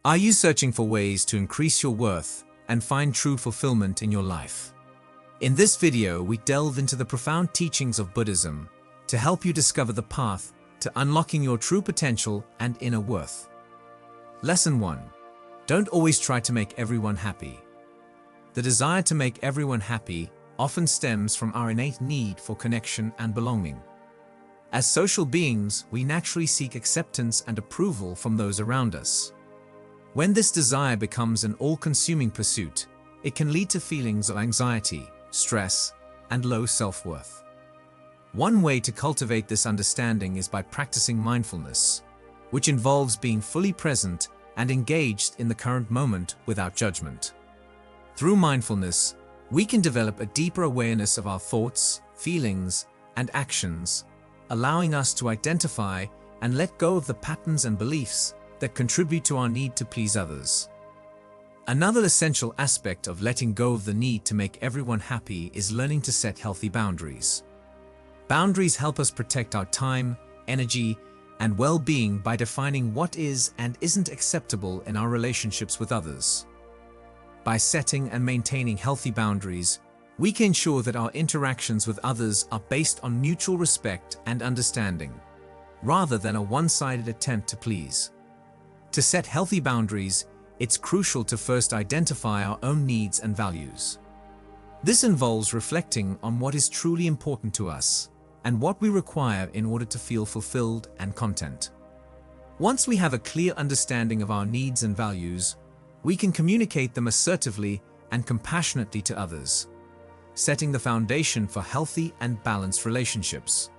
Are you searching for ways to increase your worth and find true fulfillment in your life? In this video, we delve into the profound teachings of Buddhism to help you discover the path to unlocking your true potential and inner worth. Lesson 1. Don't always try to make everyone happy. The desire to make everyone happy often stems from our innate need for connection and belonging. As social beings, we naturally seek acceptance and approval from those around us. When this desire becomes an all-consuming pursuit, it can lead to feelings of anxiety, stress, and low self-worth. One way to cultivate this understanding is by practicing mindfulness, which involves being fully present and engaged in the current moment without judgment. Through mindfulness, we can develop a deeper awareness of our thoughts, feelings, and actions, allowing us to identify and let go of the patterns and beliefs that contribute to our need to please others. Another essential aspect of letting go of the need to make everyone happy is learning to set healthy boundaries. Boundaries help us protect our time, energy, and well-being by defining what is and isn't acceptable in our relationships with others. By setting and maintaining healthy boundaries, we can ensure that our interactions with others are based on mutual respect and understanding, rather than a one-sided attempt to please. To set healthy boundaries, it's crucial to first identify our own needs and values. This involves reflecting on what is truly important to us and what we require in order to feel fulfilled and content. Once we have a clear understanding of our needs and values, we can communicate them assertively and compassionately to others, setting the foundation for healthy and balanced relationships.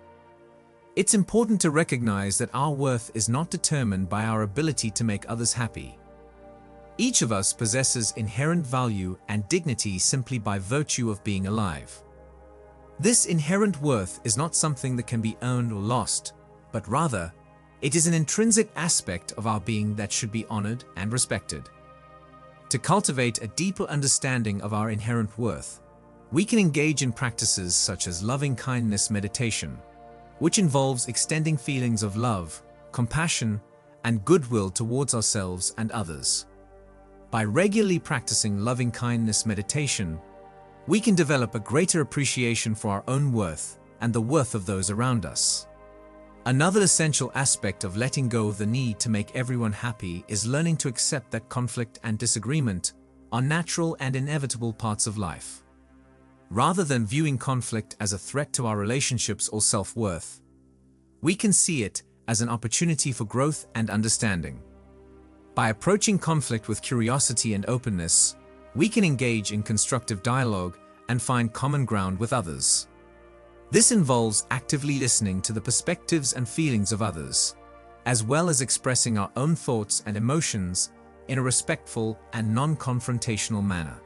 It's important to recognize that our worth is not determined by our ability to make others happy. Each of us possesses inherent value and dignity simply by virtue of being alive. This inherent worth is not something that can be earned or lost, but rather, it is an intrinsic aspect of our being that should be honored and respected. To cultivate a deeper understanding of our inherent worth, we can engage in practices such as loving-kindness meditation, which involves extending feelings of love, compassion, and goodwill towards ourselves and others. By regularly practicing loving-kindness meditation, we can develop a greater appreciation for our own worth and the worth of those around us. Another essential aspect of letting go of the need to make everyone happy is learning to accept that conflict and disagreement are natural and inevitable parts of life. Rather than viewing conflict as a threat to our relationships or self-worth, we can see it as an opportunity for growth and understanding. By approaching conflict with curiosity and openness, we can engage in constructive dialogue and find common ground with others. This involves actively listening to the perspectives and feelings of others, as well as expressing our own thoughts and emotions in a respectful and non-confrontational manner.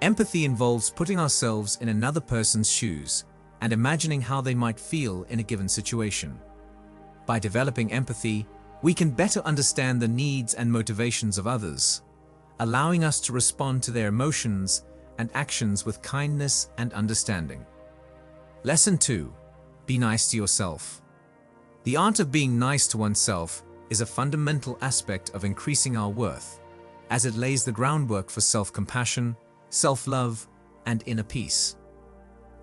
Empathy involves putting ourselves in another person's shoes and imagining how they might feel in a given situation. By developing empathy, we can better understand the needs and motivations of others, allowing us to respond to their emotions and actions with kindness and understanding. Lesson 2. Be nice to yourself. The art of being nice to oneself is a fundamental aspect of increasing our worth, as it lays the groundwork for self-compassion, self-love, and inner peace.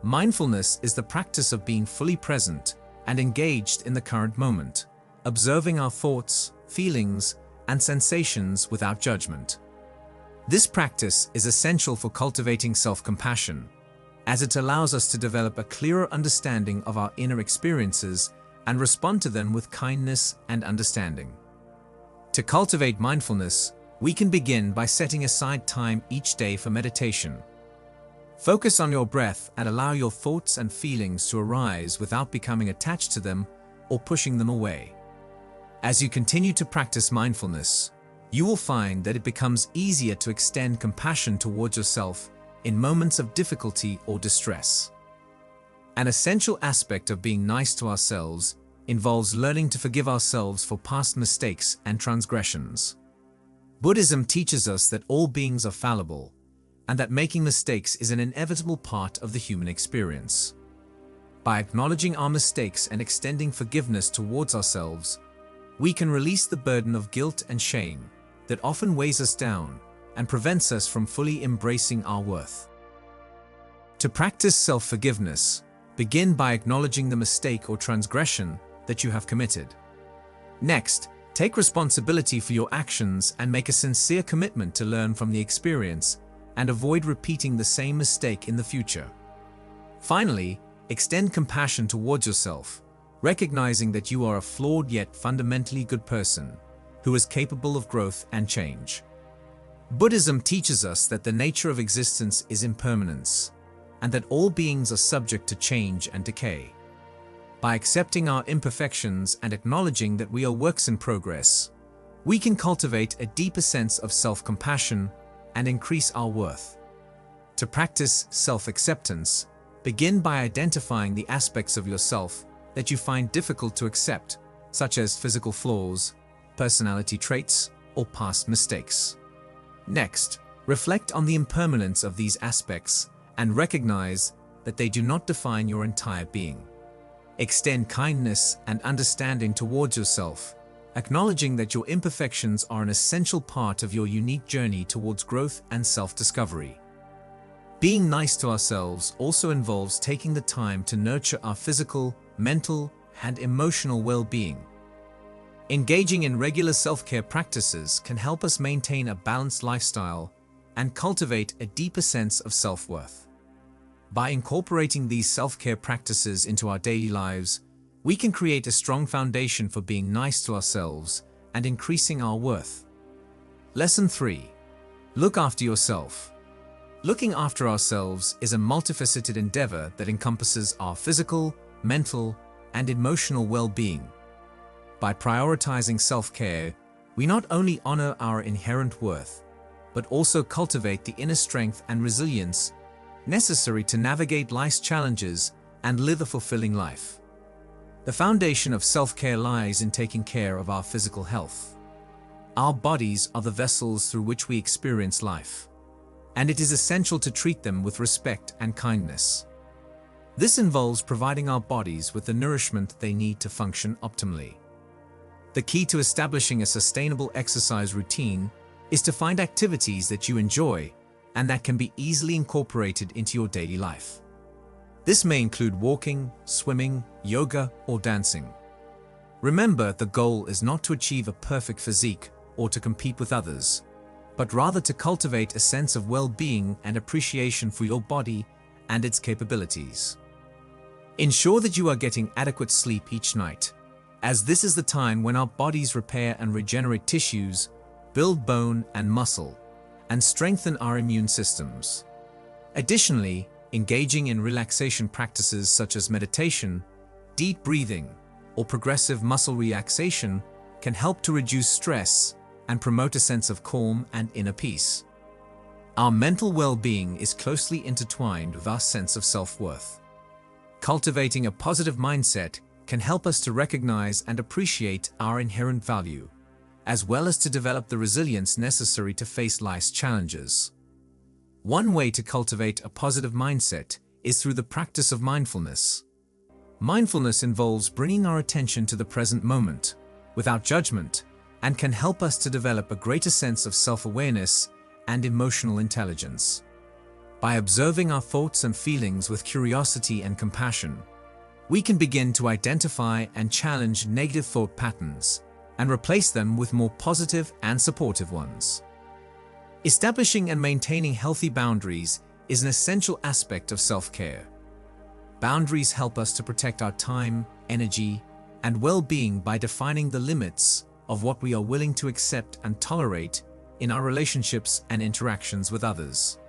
Mindfulness is the practice of being fully present and engaged in the current moment, observing our thoughts, feelings, and sensations without judgment. This practice is essential for cultivating self-compassion, as it allows us to develop a clearer understanding of our inner experiences and respond to them with kindness and understanding. To cultivate mindfulness, we can begin by setting aside time each day for meditation. Focus on your breath and allow your thoughts and feelings to arise without becoming attached to them or pushing them away. As you continue to practice mindfulness, you will find that it becomes easier to extend compassion towards yourself in moments of difficulty or distress. An essential aspect of being nice to ourselves involves learning to forgive ourselves for past mistakes and transgressions. Buddhism teaches us that all beings are fallible, and that making mistakes is an inevitable part of the human experience. By acknowledging our mistakes and extending forgiveness towards ourselves, we can release the burden of guilt and shame, that often weighs us down and prevents us from fully embracing our worth. To practice self-forgiveness, begin by acknowledging the mistake or transgression that you have committed. Next, take responsibility for your actions and make a sincere commitment to learn from the experience and avoid repeating the same mistake in the future. Finally, extend compassion towards yourself, recognizing that you are a flawed yet fundamentally good person who is capable of growth and change. Buddhism teaches us that the nature of existence is impermanence, and that all beings are subject to change and decay. By accepting our imperfections and acknowledging that we are works in progress, we can cultivate a deeper sense of self-compassion and increase our worth. To practice self-acceptance, begin by identifying the aspects of yourself that you find difficult to accept, such as physical flaws, personality traits, or past mistakes. Next, reflect on the impermanence of these aspects and recognize that they do not define your entire being. Extend kindness and understanding towards yourself, acknowledging that your imperfections are an essential part of your unique journey towards growth and self-discovery. Being nice to ourselves also involves taking the time to nurture our physical, mental, and emotional well-being. Engaging in regular self-care practices can help us maintain a balanced lifestyle and cultivate a deeper sense of self-worth. By incorporating these self-care practices into our daily lives, we can create a strong foundation for being nice to ourselves and increasing our worth. Lesson 3. Look after yourself. Looking after ourselves is a multifaceted endeavor that encompasses our physical, mental, and emotional well-being. By prioritizing self-care, we not only honor our inherent worth, but also cultivate the inner strength and resilience necessary to navigate life's challenges and live a fulfilling life. The foundation of self-care lies in taking care of our physical health. Our bodies are the vessels through which we experience life, and it is essential to treat them with respect and kindness. This involves providing our bodies with the nourishment they need to function optimally. The key to establishing a sustainable exercise routine is to find activities that you enjoy and that can be easily incorporated into your daily life. This may include walking, swimming, yoga, or dancing. Remember, the goal is not to achieve a perfect physique or to compete with others, but rather to cultivate a sense of well-being and appreciation for your body and its capabilities. Ensure that you are getting adequate sleep each night, as this is the time when our bodies repair and regenerate tissues, build bone and muscle, and strengthen our immune systems. Additionally, engaging in relaxation practices such as meditation, deep breathing, or progressive muscle relaxation can help to reduce stress and promote a sense of calm and inner peace. Our mental well-being is closely intertwined with our sense of self-worth. Cultivating a positive mindset can help us to recognize and appreciate our inherent value, as well as to develop the resilience necessary to face life's challenges. One way to cultivate a positive mindset is through the practice of mindfulness. Mindfulness involves bringing our attention to the present moment, without judgment, and can help us to develop a greater sense of self-awareness and emotional intelligence. By observing our thoughts and feelings with curiosity and compassion, we can begin to identify and challenge negative thought patterns and replace them with more positive and supportive ones. Establishing and maintaining healthy boundaries is an essential aspect of self-care. Boundaries help us to protect our time, energy, and well-being by defining the limits of what we are willing to accept and tolerate in our relationships and interactions with others.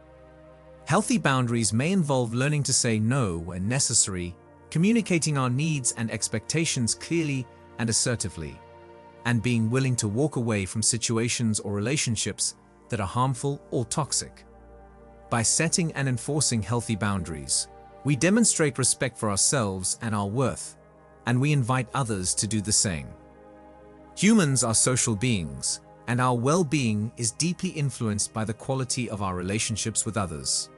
Healthy boundaries may involve learning to say no when necessary, communicating our needs and expectations clearly and assertively, and being willing to walk away from situations or relationships that are harmful or toxic. By setting and enforcing healthy boundaries, we demonstrate respect for ourselves and our worth, and we invite others to do the same. Humans are social beings, and our well-being is deeply influenced by the quality of our relationships with others.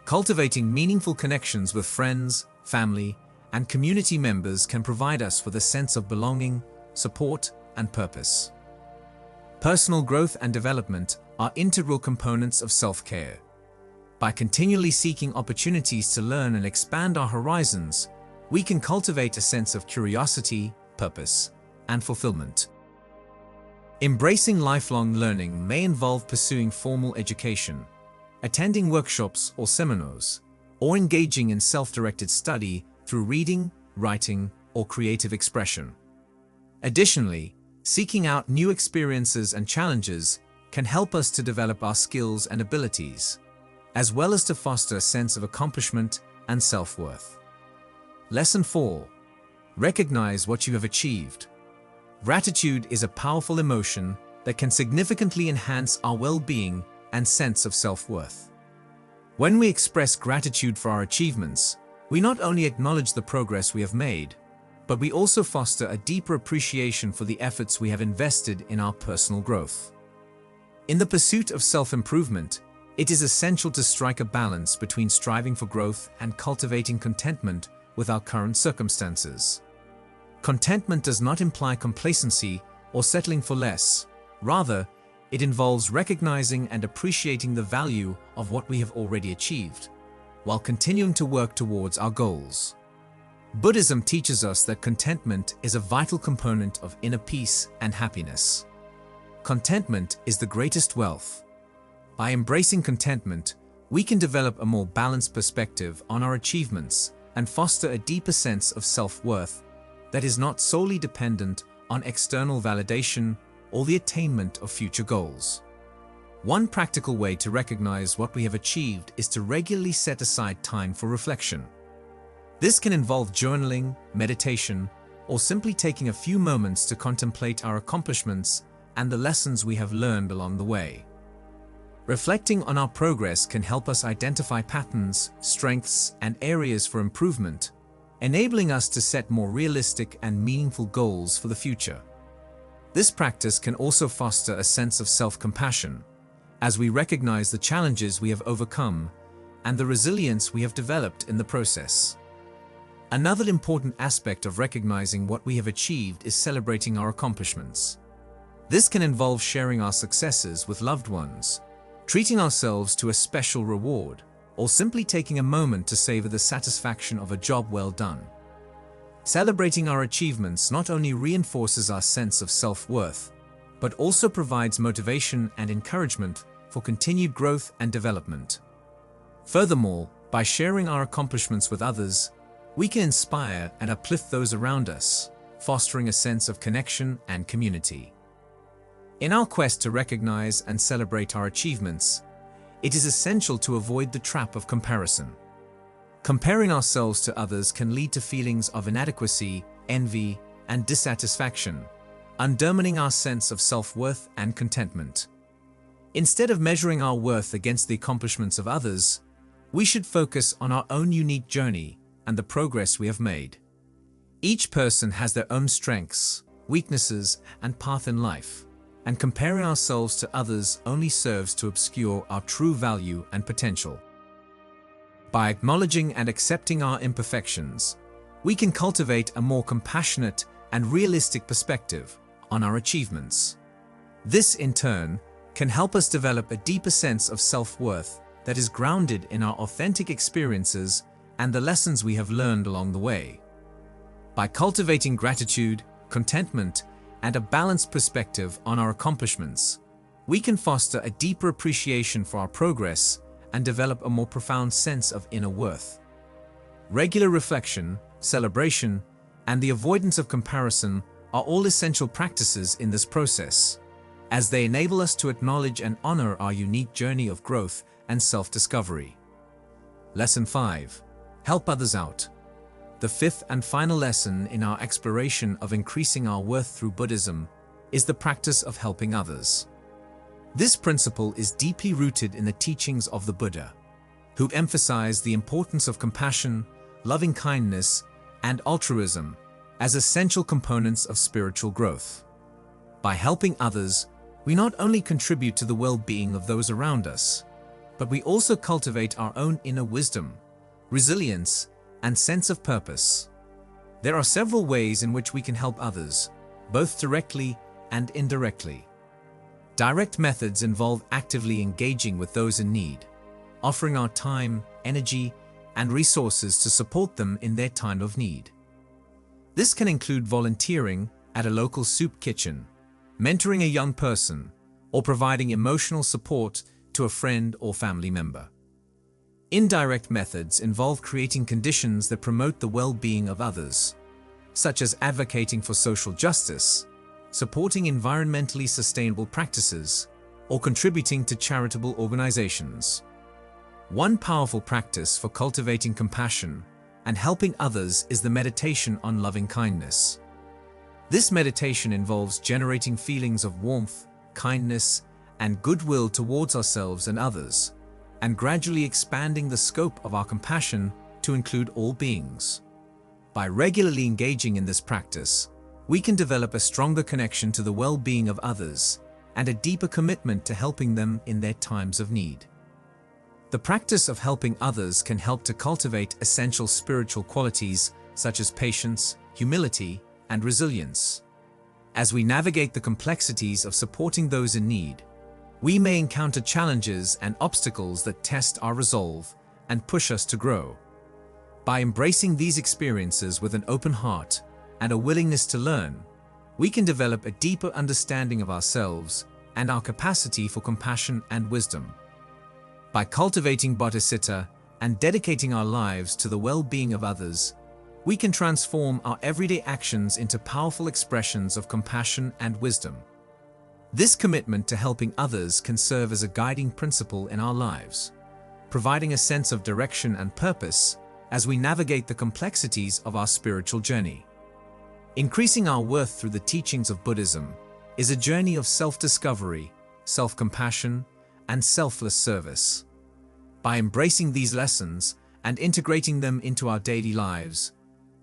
Cultivating meaningful connections with friends, family, and community members can provide us with a sense of belonging, support, and purpose. Personal growth and development are integral components of self-care. By continually seeking opportunities to learn and expand our horizons, we can cultivate a sense of curiosity, purpose, and fulfillment. Embracing lifelong learning may involve pursuing formal education, attending workshops or seminars, or engaging in self-directed study through reading, writing, or creative expression. Additionally, seeking out new experiences and challenges can help us to develop our skills and abilities, as well as to foster a sense of accomplishment and self-worth. Lesson 4. Recognize what you have achieved. Gratitude is a powerful emotion that can significantly enhance our well-being and sense of self-worth. When we express gratitude for our achievements, we not only acknowledge the progress we have made, but we also foster a deeper appreciation for the efforts we have invested in our personal growth. In the pursuit of self-improvement, it is essential to strike a balance between striving for growth and cultivating contentment with our current circumstances. Contentment does not imply complacency or settling for less. Rather, it involves recognizing and appreciating the value of what we have already achieved, while continuing to work towards our goals. Buddhism teaches us that contentment is a vital component of inner peace and happiness. Contentment is the greatest wealth. By embracing contentment, we can develop a more balanced perspective on our achievements and foster a deeper sense of self-worth that is not solely dependent on external validation or the attainment of future goals. One practical way to recognize what we have achieved is to regularly set aside time for reflection. This can involve journaling, meditation, or simply taking a few moments to contemplate our accomplishments and the lessons we have learned along the way. Reflecting on our progress can help us identify patterns, strengths, and areas for improvement, enabling us to set more realistic and meaningful goals for the future. This practice can also foster a sense of self-compassion, as we recognize the challenges we have overcome and the resilience we have developed in the process. Another important aspect of recognizing what we have achieved is celebrating our accomplishments. This can involve sharing our successes with loved ones, treating ourselves to a special reward, or simply taking a moment to savor the satisfaction of a job well done. Celebrating our achievements not only reinforces our sense of self-worth, but also provides motivation and encouragement for continued growth and development. Furthermore, by sharing our accomplishments with others, we can inspire and uplift those around us, fostering a sense of connection and community. In our quest to recognize and celebrate our achievements, it is essential to avoid the trap of comparison. Comparing ourselves to others can lead to feelings of inadequacy, envy, and dissatisfaction, undermining our sense of self-worth and contentment. Instead of measuring our worth against the accomplishments of others, we should focus on our own unique journey and the progress we have made. Each person has their own strengths, weaknesses, and path in life, and comparing ourselves to others only serves to obscure our true value and potential. By acknowledging and accepting our imperfections, we can cultivate a more compassionate and realistic perspective on our achievements. This, in turn, can help us develop a deeper sense of self-worth that is grounded in our authentic experiences and the lessons we have learned along the way. By cultivating gratitude, contentment, and a balanced perspective on our accomplishments, we can foster a deeper appreciation for our progress and develop a more profound sense of inner worth. Regular reflection, celebration, and the avoidance of comparison are all essential practices in this process, as they enable us to acknowledge and honor our unique journey of growth and self-discovery. Lesson 5. Help others out. The fifth and final lesson in our exploration of increasing our worth through Buddhism is the practice of helping others. This principle is deeply rooted in the teachings of the Buddha, who emphasized the importance of compassion, loving kindness, and altruism as essential components of spiritual growth. By helping others, we not only contribute to the well-being of those around us, but we also cultivate our own inner wisdom, resilience, and sense of purpose. There are several ways in which we can help others, both directly and indirectly. Direct methods involve actively engaging with those in need, offering our time, energy, and resources to support them in their time of need. This can include volunteering at a local soup kitchen, mentoring a young person, or providing emotional support to a friend or family member. Indirect methods involve creating conditions that promote the well-being of others, such as advocating for social justice, supporting environmentally sustainable practices, or contributing to charitable organizations. One powerful practice for cultivating compassion and helping others is the meditation on loving kindness. This meditation involves generating feelings of warmth, kindness, and goodwill towards ourselves and others, and gradually expanding the scope of our compassion to include all beings. By regularly engaging in this practice, we can develop a stronger connection to the well-being of others and a deeper commitment to helping them in their times of need. The practice of helping others can help to cultivate essential spiritual qualities such as patience, humility, and resilience. As we navigate the complexities of supporting those in need, we may encounter challenges and obstacles that test our resolve and push us to grow. By embracing these experiences with an open heart and a willingness to learn, we can develop a deeper understanding of ourselves and our capacity for compassion and wisdom. By cultivating bodhicitta and dedicating our lives to the well-being of others, we can transform our everyday actions into powerful expressions of compassion and wisdom. This commitment to helping others can serve as a guiding principle in our lives, providing a sense of direction and purpose as we navigate the complexities of our spiritual journey. Increasing our worth through the teachings of Buddhism is a journey of self-discovery, self-compassion, and selfless service. By embracing these lessons and integrating them into our daily lives,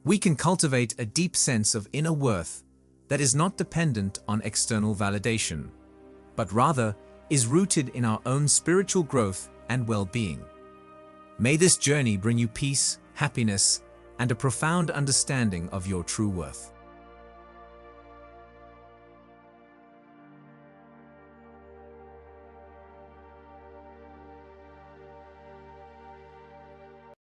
we can cultivate a deep sense of inner worth that is not dependent on external validation, but rather is rooted in our own spiritual growth and well-being. May this journey bring you peace, happiness, and a profound understanding of your true worth.